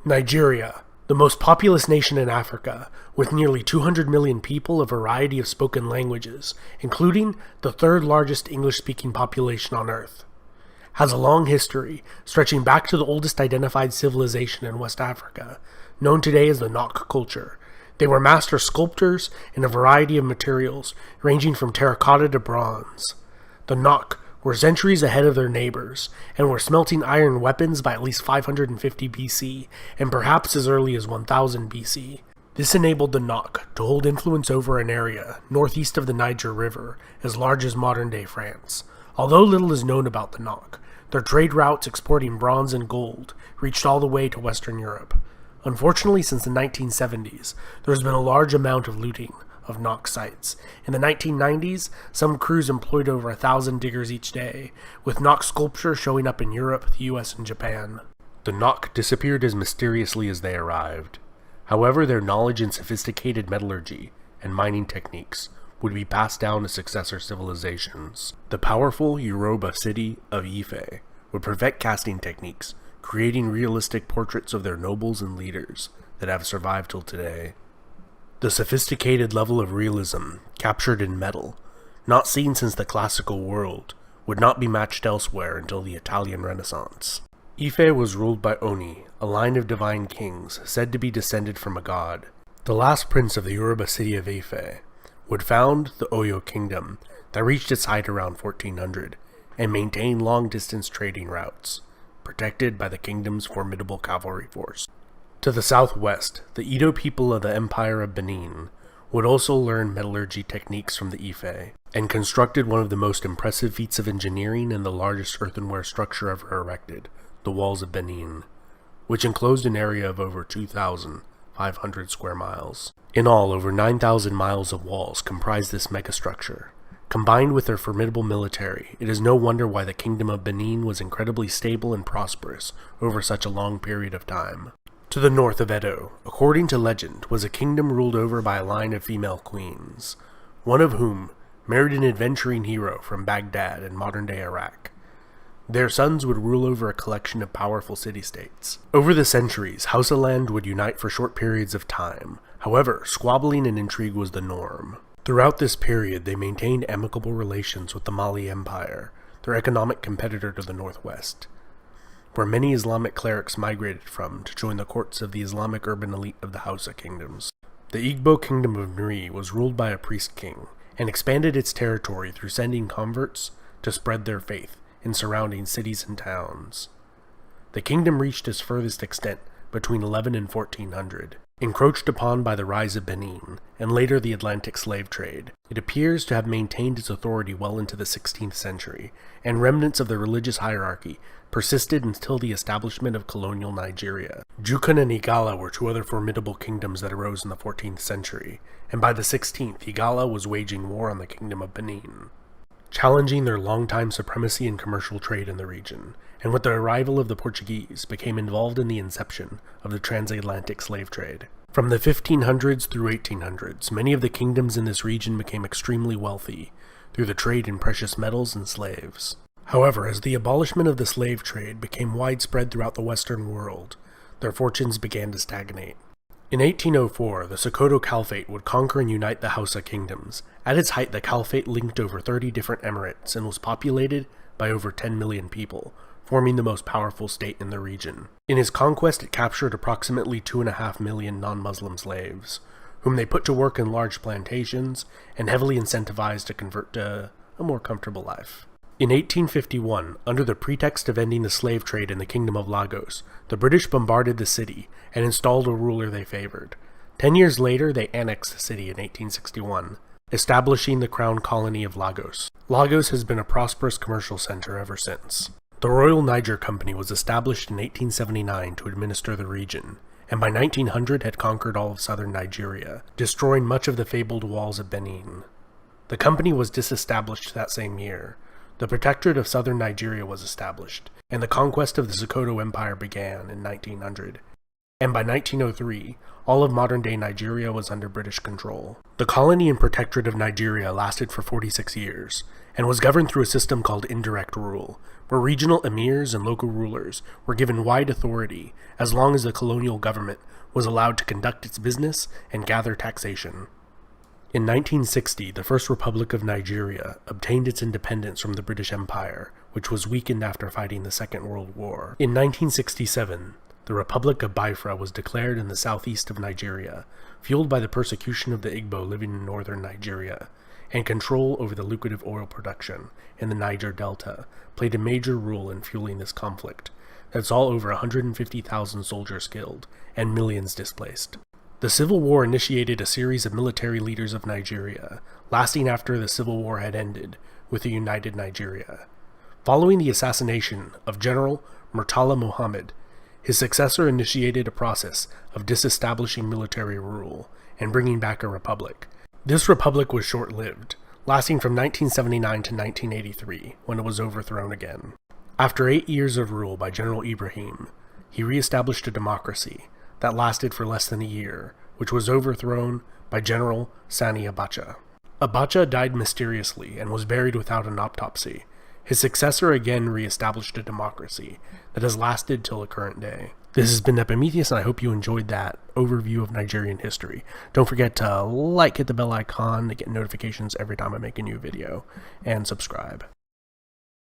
Nigeria, the most populous nation in Africa, with nearly 200 million people, a variety of spoken languages, including the third largest English-speaking population on Earth, has a long history stretching back to the oldest identified civilization in West Africa, known today as the Nok culture. They were master sculptors in a variety of materials, ranging from terracotta to bronze. The Nok were centuries ahead of their neighbors, and were smelting iron weapons by at least 550 BC, and perhaps as early as 1000 BC. This enabled the Nok to hold influence over an area northeast of the Niger River, as large as modern-day France. Although little is known about the Nok, their trade routes exporting bronze and gold reached all the way to Western Europe. Unfortunately, since the 1970s, there has been a large amount of looting of Nok sites. In the 1990s, some crews employed over 1,000 diggers each day, with Nok sculpture showing up in Europe, the US, and Japan. The Nok disappeared as mysteriously as they arrived. However, their knowledge in sophisticated metallurgy and mining techniques would be passed down to successor civilizations. The powerful Yoruba city of Ife would perfect casting techniques, creating realistic portraits of their nobles and leaders that have survived till today. The sophisticated level of realism captured in metal, not seen since the classical world, would not be matched elsewhere until the Italian Renaissance. Ife was ruled by Oni, a line of divine kings said to be descended from a god. The last prince of the Yoruba city of Ife would found the Oyo kingdom that reached its height around 1400 and maintained long-distance trading routes, protected by the kingdom's formidable cavalry force. To the southwest, the Edo people of the Empire of Benin would also learn metallurgy techniques from the Ife, and constructed one of the most impressive feats of engineering and the largest earthenware structure ever erected, the Walls of Benin, which enclosed an area of over 2,500 square miles. In all, over 9,000 miles of walls comprise this megastructure. Combined with their formidable military, it is no wonder why the Kingdom of Benin was incredibly stable and prosperous over such a long period of time. To the north of Edo, according to legend, was a kingdom ruled over by a line of female queens, one of whom married an adventuring hero from Baghdad in modern-day Iraq. Their sons would rule over a collection of powerful city-states. Over the centuries, Hausaland would unite for short periods of time. However, squabbling and intrigue was the norm. Throughout this period, they maintained amicable relations with the Mali Empire, their economic competitor to the northwest, where many Islamic clerics migrated from to join the courts of the Islamic urban elite of the Hausa kingdoms. The Igbo kingdom of Nri was ruled by a priest king, and expanded its territory through sending converts to spread their faith in surrounding cities and towns. The kingdom reached its furthest extent between 11 and 1400. Encroached upon by the rise of Benin, and later the Atlantic slave trade, it appears to have maintained its authority well into the 16th century, and remnants of the religious hierarchy persisted until the establishment of colonial Nigeria. Jukun and Igala were two other formidable kingdoms that arose in the 14th century, and by the 16th, Igala was waging war on the Kingdom of Benin, challenging their long-time supremacy in commercial trade in the region, and with the arrival of the Portuguese, became involved in the inception of the transatlantic slave trade. From the 1500s through 1800s, many of the kingdoms in this region became extremely wealthy through the trade in precious metals and slaves. However, as the abolishment of the slave trade became widespread throughout the Western world, their fortunes began to stagnate. In 1804, the Sokoto Caliphate would conquer and unite the Hausa kingdoms. At its height, the Caliphate linked over 30 different emirates and was populated by over 10 million people, forming the most powerful state in the region. In his conquest, it captured approximately 2.5 million non-Muslim slaves, whom they put to work in large plantations and heavily incentivized to convert to a more comfortable life. In 1851, under the pretext of ending the slave trade in the Kingdom of Lagos, the British bombarded the city and installed a ruler they favored. 10 years later, they annexed the city in 1861, establishing the crown colony of Lagos. Lagos has been a prosperous commercial center ever since. The Royal Niger Company was established in 1879 to administer the region, and by 1900 had conquered all of southern Nigeria, destroying much of the fabled walls of Benin. The company was disestablished that same year. The Protectorate of southern Nigeria was established, and the conquest of the Sokoto Empire began in 1900. and by 1903, all of modern-day Nigeria was under British control. The colony and protectorate of Nigeria lasted for 46 years, and was governed through a system called indirect rule, where regional emirs and local rulers were given wide authority as long as the colonial government was allowed to conduct its business and gather taxation. In 1960, the First Republic of Nigeria obtained its independence from the British Empire, which was weakened after fighting the Second World War. In 1967, the Republic of Biafra was declared in the southeast of Nigeria, fueled by the persecution of the Igbo living in northern Nigeria, and control over the lucrative oil production in the Niger Delta played a major role in fueling this conflict that saw over 150,000 soldiers killed and millions displaced. The Civil War initiated a series of military leaders of Nigeria, lasting after the Civil War had ended with a united Nigeria. Following the assassination of General Murtala Muhammad, his successor initiated a process of disestablishing military rule and bringing back a republic. This republic was short-lived, lasting from 1979 to 1983, when it was overthrown again. After 8 years of rule by General Ibrahim, he re-established a democracy that lasted for less than a year, which was overthrown by General Sani Abacha. Abacha died mysteriously and was buried without an autopsy. His successor again re-established a democracy that has lasted till the current day. This has been Epimetheus, and I hope you enjoyed that overview of Nigerian history. Don't forget to hit the bell icon to get notifications every time I make a new video, and subscribe.